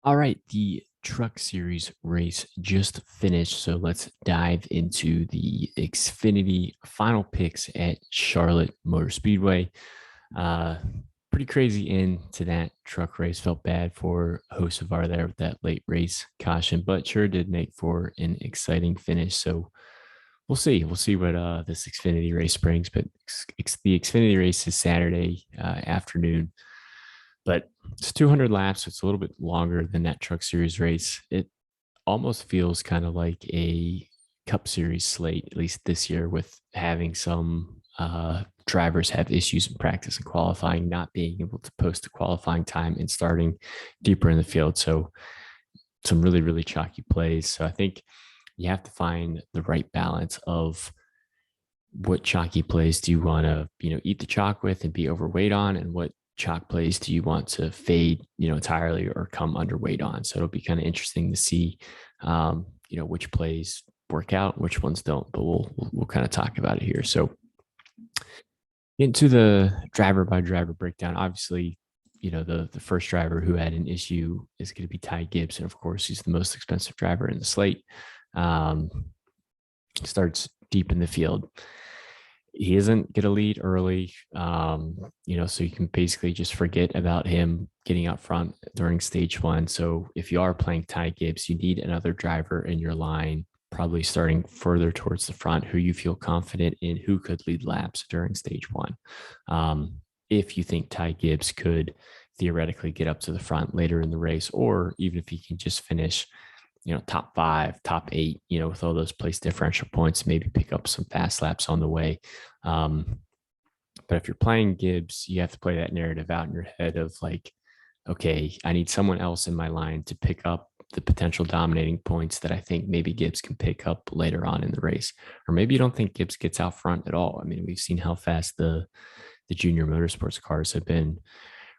All right, the Truck Series race just finished, so let's dive into the Xfinity final picks at Charlotte Motor Speedway. Uh, Pretty crazy end to that truck race. Felt bad for Hocevar there with that late race caution, but sure did make for an exciting finish. So we'll see. We'll see what this Xfinity race brings. But the Xfinity race is Saturday afternoon, but it's 200 laps. So it's a little bit longer than that Truck Series race. It almost feels kind of like a Cup Series slate, at least this year, with having some drivers have issues in practice and qualifying, not being able to post a qualifying time and starting deeper in the field. So some really, really chalky plays. So I think you have to find the right balance of what chalky plays do you want to, eat the chalk with and be overweight on, and what chalk plays do you want to fade, entirely or come underweight on. So it'll be kind of interesting to see, which plays work out, which ones don't. But we'll kind of talk about it here. So into the driver by driver breakdown. Obviously, the first driver who had an issue is going to be Ty Gibbs, and of course, he's the most expensive driver in the slate. Um, Starts deep in the field. He isn't going to lead early, so you can basically just forget about him getting out front during stage one. So if you are playing Ty Gibbs, you need another driver in your line, probably starting further towards the front, who you feel confident in, who could lead laps during stage one. If you think Ty Gibbs could theoretically get up to the front later in the race, or even if he can just finish top five, top eight, with all those place differential points, maybe pick up some fast laps on the way. But if you're playing Gibbs, you have to play that narrative out in your head of like, okay, I need someone else in my line to pick up the potential dominating points that I think maybe Gibbs can pick up later on in the race. Or maybe you don't think Gibbs gets out front at all. I mean, we've seen how fast the junior motorsports cars have been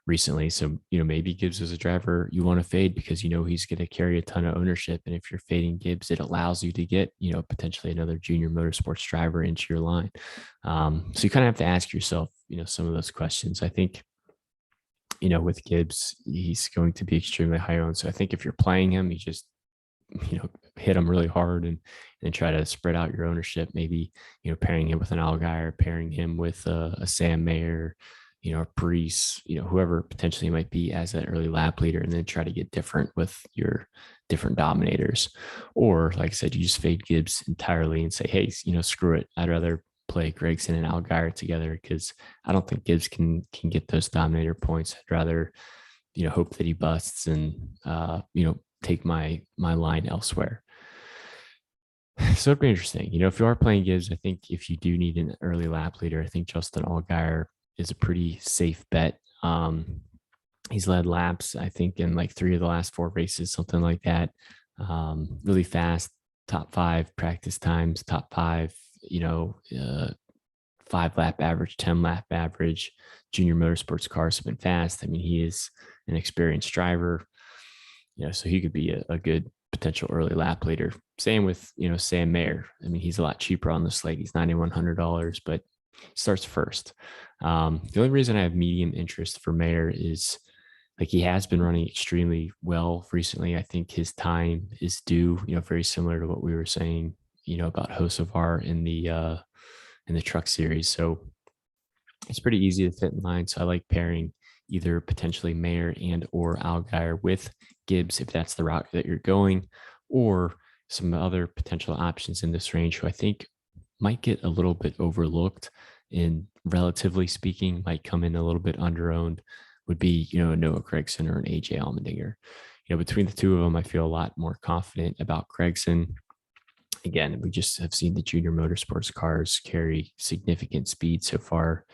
recently. So, maybe Gibbs is a driver you want to fade because he's going to carry a ton of ownership. And if you're fading Gibbs, it allows you to get, potentially another junior motorsports driver into your line. So you kind of have to ask yourself, some of those questions. I think, with Gibbs, he's going to be extremely high owned. So I think if you're playing him, you just, hit him really hard and try to spread out your ownership. Maybe, pairing him with an Allgaier, pairing him with a Sam Mayer, a Priest, whoever potentially might be as that early lap leader, and then try to get different with your different dominators. Or, like I said, you just fade Gibbs entirely and say, hey, screw it. I'd rather play Gragson and Allgaier together because I don't think Gibbs can get those dominator points. I'd rather, hope that he busts and, take my line elsewhere. So it'd be interesting. If you are playing Gibbs, I think if you do need an early lap leader, I think Justin Allgaier is a pretty safe bet. He's led laps, I think, in like 3 of the last 4 races, something like that. Really fast, top 5 practice times, top 5, 5-lap average, 10-lap average. Junior motorsports cars have been fast. I mean, he is an experienced driver, so he could be a good potential early lap leader. Same with, Sam Mayer. I mean, he's a lot cheaper on the slate. He's $9,100, but starts first. The only reason I have medium interest for Mayer is like he has been running extremely well recently. I think his time is due, very similar to what we were saying, about Hocevar in the truck series. So it's pretty easy to fit in line. So I like pairing either potentially Mayer and or Allgaier with Gibbs if that's the route that you're going, or some other potential options in this range who I think might get a little bit overlooked and relatively speaking might come in a little bit underowned would be, Noah Gragson or an AJ Allmendinger. Between the two of them, I feel a lot more confident about Gragson. Again, we just have seen the junior motorsports cars carry significant speed so far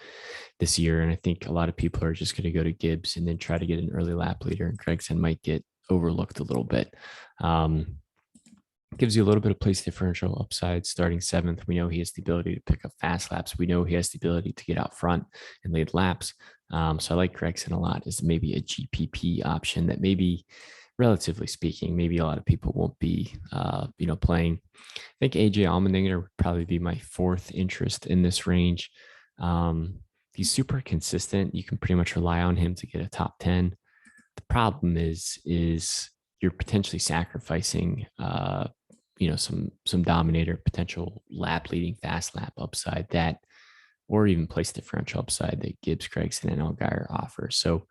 this year. And I think a lot of people are just going to go to Gibbs and then try to get an early lap leader, and Gragson might get overlooked a little bit. Gives you a little bit of place differential upside starting 7th. We know he has the ability to pick up fast laps. We know he has the ability to get out front and lead laps. So I like Gragson a lot as maybe a GPP option that maybe, relatively speaking, maybe a lot of people won't be, playing. I think AJ Allmendinger would probably be my 4th interest in this range. He's super consistent. You can pretty much rely on him to get a top 10. The problem is you're potentially sacrificing, some dominator potential lap leading fast lap upside that, or even place differential upside that Gibbs, Craigson, and Allgaier offer. So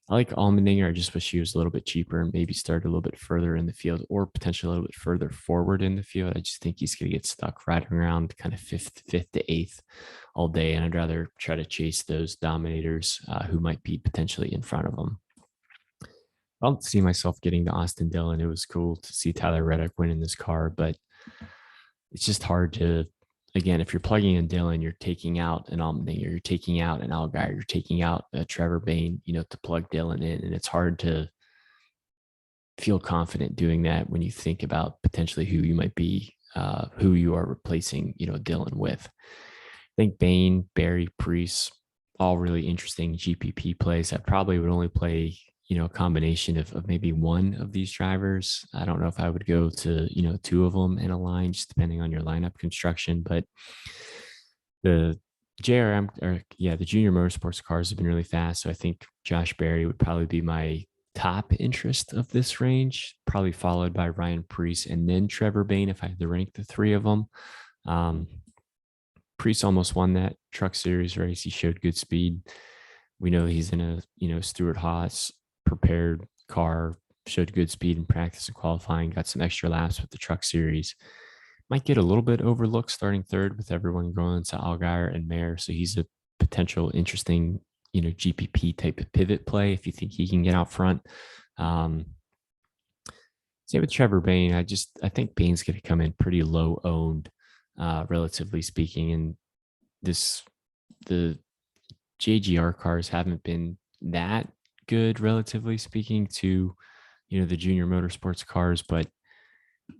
I like Allmendinger. I just wish he was a little bit cheaper and maybe started a little bit further in the field or potentially a little bit further forward in the field. I just think he's going to get stuck riding around kind of fifth to eighth all day. And I'd rather try to chase those dominators who might be potentially in front of him. I don't see myself getting to Austin Dillon. It was cool to see Tyler Reddick win in this car, but it's just hard to, again, if you're plugging in Dillon, you're taking out an Allmendinger, you're taking out an Allgaier, you're taking out a Trevor Bayne, to plug Dillon in. And it's hard to feel confident doing that when you think about potentially who you might be, who you are replacing, Dillon with. I think Bayne, Barry, Preece, all really interesting GPP plays. I probably would only play, a combination of maybe one of these drivers. I don't know if I would go to, two of them in a line, just depending on your lineup construction. But the the junior motorsports cars have been really fast. So I think Josh Berry would probably be my top interest of this range, probably followed by Ryan Preece and then Trevor Bayne if I had to rank the three of them. Preece almost won that Truck Series race. He showed good speed. We know he's in a, Stewart-Haas prepared car, showed good speed in practice and qualifying, got some extra laps with the Truck Series. Might get a little bit overlooked starting third with everyone going to Allgaier and Mayer. So he's a potential interesting, GPP type of pivot play if you think he can get out front. Same with Trevor Bayne. I think Bayne's going to come in pretty low owned, relatively speaking. And the JGR cars haven't been that good, relatively speaking, to, the junior motorsports cars, but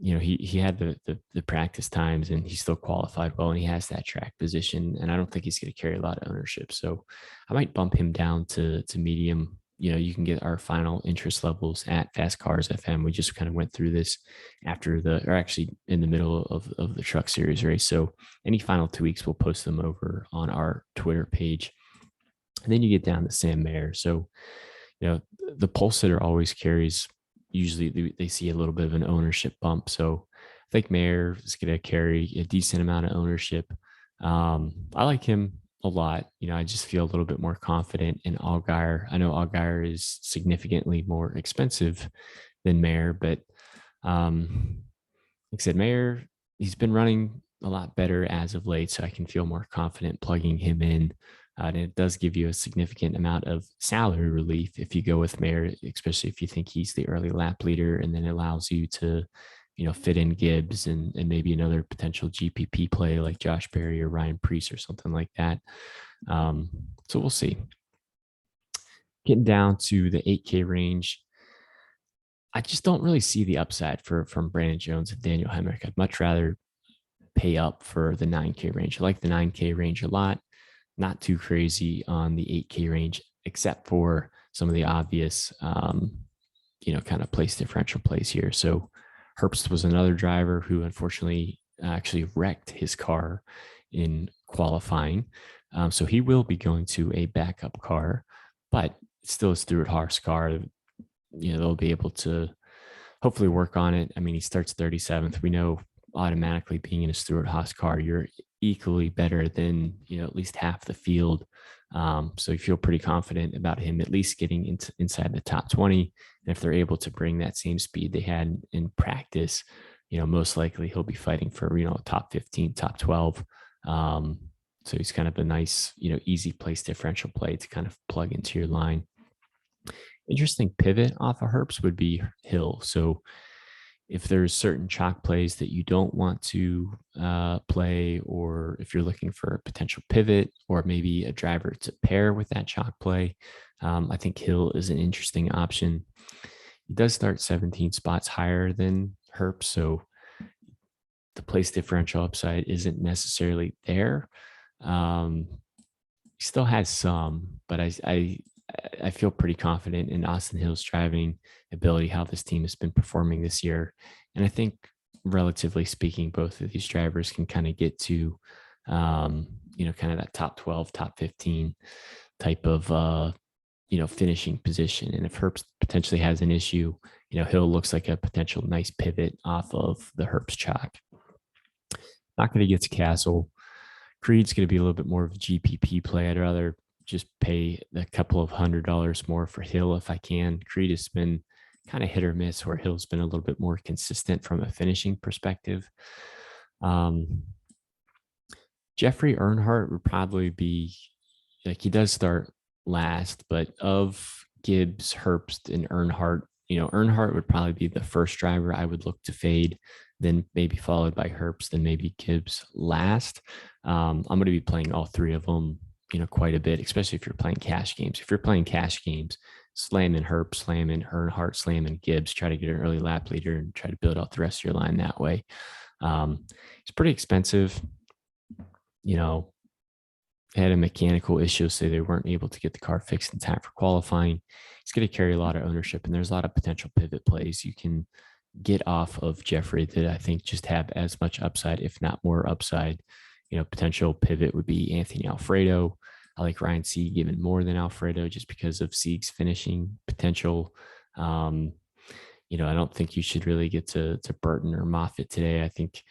he had the practice times and he still qualified well and he has that track position, and I don't think he's going to carry a lot of ownership. So I might bump him down to medium. You can get our final interest levels at Fast Cars FM. We just kind of went through this actually in the middle of the Truck Series race. So any final tweaks, we'll post them over on our Twitter page. And then you get down to Sam Mayer. So, the pole sitter always carries, usually they see a little bit of an ownership bump. So I think Mayer is going to carry a decent amount of ownership. I like him a lot. I just feel a little bit more confident in Allgaier. I know Allgaier is significantly more expensive than Mayer, but like I said, Mayer, he's been running a lot better as of late, so I can feel more confident plugging him in. And it does give you a significant amount of salary relief if you go with Mayer, especially if you think he's the early lap leader, and then it allows you to, fit in Gibbs and maybe another potential GPP play like Josh Berry or Ryan Preece or something like that. So we'll see. Getting down to the 8K range, I just don't really see the upside from Brandon Jones and Daniel Hemrick. I'd much rather pay up for the 9K range. I like the 9K range a lot. Not too crazy on the 8K range, except for some of the obvious, kind of place differential plays here. So Herbst was another driver who unfortunately actually wrecked his car in qualifying. So he will be going to a backup car, but it's still a Stewart-Haas car. They'll be able to hopefully work on it. I mean, he starts 37th. We know automatically being in a Stewart-Haas car, you're equally better than, at least half the field. So you feel pretty confident about him at least getting inside the top 20. And if they're able to bring that same speed they had in practice, most likely he'll be fighting for, top 15, top 12. So he's kind of a nice, easy place differential play to kind of plug into your line. Interesting pivot off of Herbst would be Hill. So if there's certain chalk plays that you don't want to play, or if you're looking for a potential pivot or maybe a driver to pair with that chalk play, I think Hill is an interesting option. He does start 17 spots higher than Herbst, so the place differential upside isn't necessarily there. He still has some, but I feel pretty confident in Austin Hill's driving ability, how this team has been performing this year. And I think, relatively speaking, both of these drivers can kind of get to, kind of that top 12, top 15 type of finishing position. And if Herbst potentially has an issue, Hill looks like a potential nice pivot off of the Herbst chalk. Not going to get to Castle. Creed's going to be a little bit more of a GPP play. I'd rather just pay a couple of $100 more for Hill if I can. Creed has been kind of hit or miss, where Hill's been a little bit more consistent from a finishing perspective. Jeffrey Earnhardt would probably be, like, he does start last, but of Gibbs, Herbst, and Earnhardt, Earnhardt would probably be the first driver I would look to fade, then maybe followed by Herbst, then maybe Gibbs last. I'm going to be playing all three of them, quite a bit, especially if you're playing cash games. If you're playing cash games, slam in Herbst, slam in Earnhardt, slam in Gibbs, try to get an early lap leader and try to build out the rest of your line that way. It's pretty expensive. Had a mechanical issue, so they weren't able to get the car fixed in time for qualifying. It's going to carry a lot of ownership, and there's a lot of potential pivot plays you can get off of Jeffrey that I think just have as much upside, if not more upside. Potential pivot would be Anthony Alfredo. I like Ryan Sieg even more than Alfredo just because of Sieg's finishing potential. I don't think you should really get to Burton or Moffitt today. I think,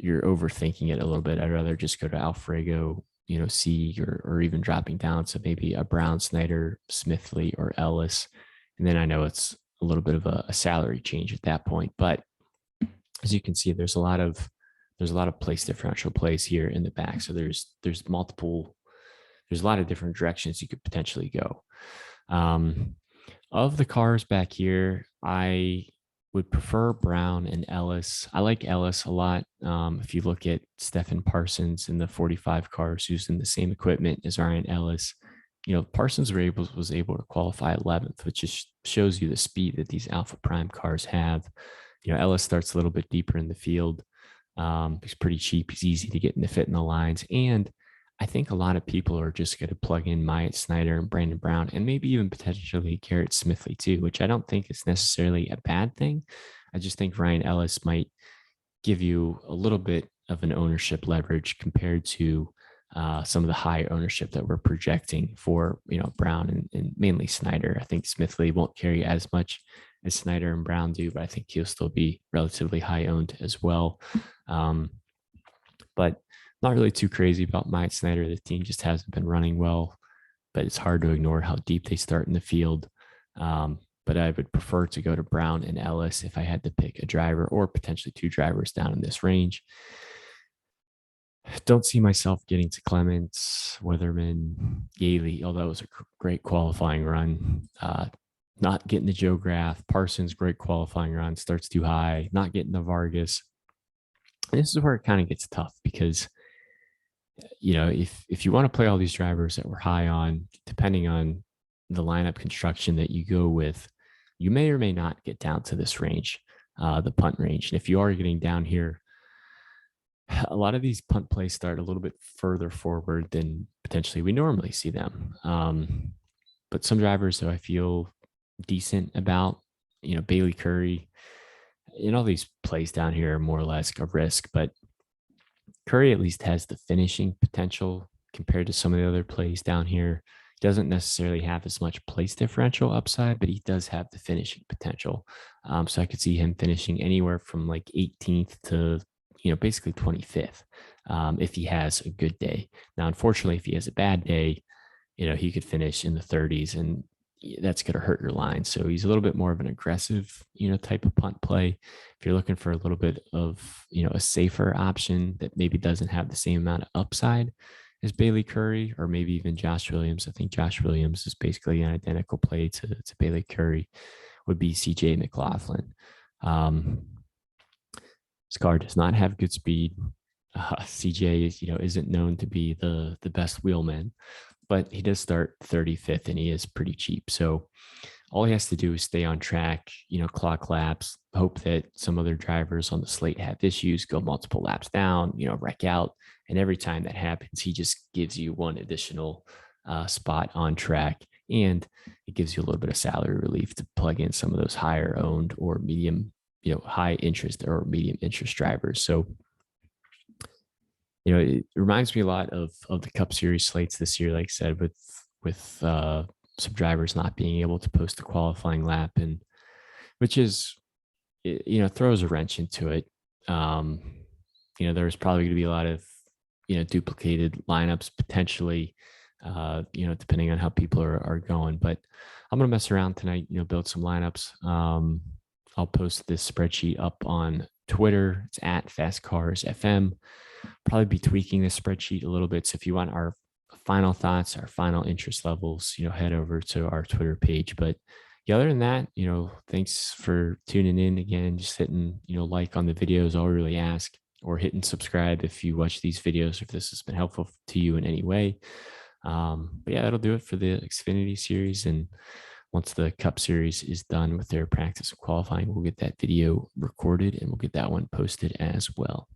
you're overthinking it a little bit. I'd rather just go to Alfredo, Sieg, or even dropping down to maybe a Brown, Snyder, Smithley, or Ellis. And then I know it's a little bit of a salary change at that point. But as you can see, there's a lot of place differential plays here in the back. So there's a lot of different directions you could potentially go. Of the cars back here, I would prefer Brown and Ellis. I like Ellis a lot. If you look at Stephen Parsons in the 45 cars using the same equipment as Ryan Ellis, Parsons was able to qualify 11th, which just shows you the speed that these Alpha Prime cars have. Ellis starts a little bit deeper in the field. He's pretty cheap. He's easy to get in the fit in the lines. And I think a lot of people are just going to plug in Myatt Snyder and Brandon Brown, and maybe even potentially Garrett Smithley too, which I don't think is necessarily a bad thing. I just think Ryan Ellis might give you a little bit of an ownership leverage compared to some of the high ownership that we're projecting for, Brown and mainly Snyder. I think Smithley won't carry as much as Snyder and Brown do, but I think he'll still be relatively high owned as well. But not really too crazy about Myatt Snyder. The team just hasn't been running well, but it's hard to ignore how deep they start in the field. But I would prefer to go to Brown and Ellis if I had to pick a driver, or potentially two drivers down in this range. Don't see myself getting to Clements, Weatherman, Yaley, although it was a great qualifying run. Not getting the Joe Graf. Parsons, great qualifying run, starts too high. Not getting the Vargas. And this is where it kind of gets tough because, if you want to play all these drivers that we're high on, depending on the lineup construction that you go with, you may or may not get down to this range, the punt range. And if you are getting down here, a lot of these punt plays start a little bit further forward than potentially we normally see them. But some drivers that I feel decent about, Bailey Curry, all these plays down here are more or less a risk, but Curry at least has the finishing potential compared to some of the other plays down here. He doesn't necessarily have as much place differential upside, but he does have the finishing potential. So I could see him finishing anywhere from like 18th to, basically 25th if he has a good day. Now, unfortunately, if he has a bad day, he could finish in the 30s, and that's going to hurt your line. So he's a little bit more of an aggressive, type of punt play. If you're looking for a little bit of, a safer option that maybe doesn't have the same amount of upside as Bailey Curry, or maybe even Josh Williams. I think Josh Williams is basically an identical play to Bailey Curry, would be CJ McLaughlin. This car does not have good speed. CJ is, isn't known to be the best wheelman, but he does start 35th and he is pretty cheap. So all he has to do is stay on track, clock laps, hope that some other drivers on the slate have issues, go multiple laps down, wreck out. And every time that happens, he just gives you one additional spot on track. And it gives you a little bit of salary relief to plug in some of those higher owned or medium, high interest or medium interest drivers. So it reminds me a lot of the Cup Series slates this year, like I said, with some drivers not being able to post a qualifying lap, and which is, throws a wrench into it. Um, there's probably going to be a lot of, duplicated lineups potentially, depending on how people are going. But I'm going to mess around tonight, build some lineups. I'll post this spreadsheet up on Twitter. It's at FastCarsFM. Probably be tweaking this spreadsheet a little bit. So if you want our final thoughts, our final interest levels, head over to our Twitter page. But yeah, other than that, thanks for tuning in again. Just hitting, like on the videos, all really ask, or hitting subscribe if you watch these videos, if this has been helpful to you in any way. But yeah, that'll do it for the Xfinity series. And once the Cup series is done with their practice of qualifying, we'll get that video recorded and we'll get that one posted as well.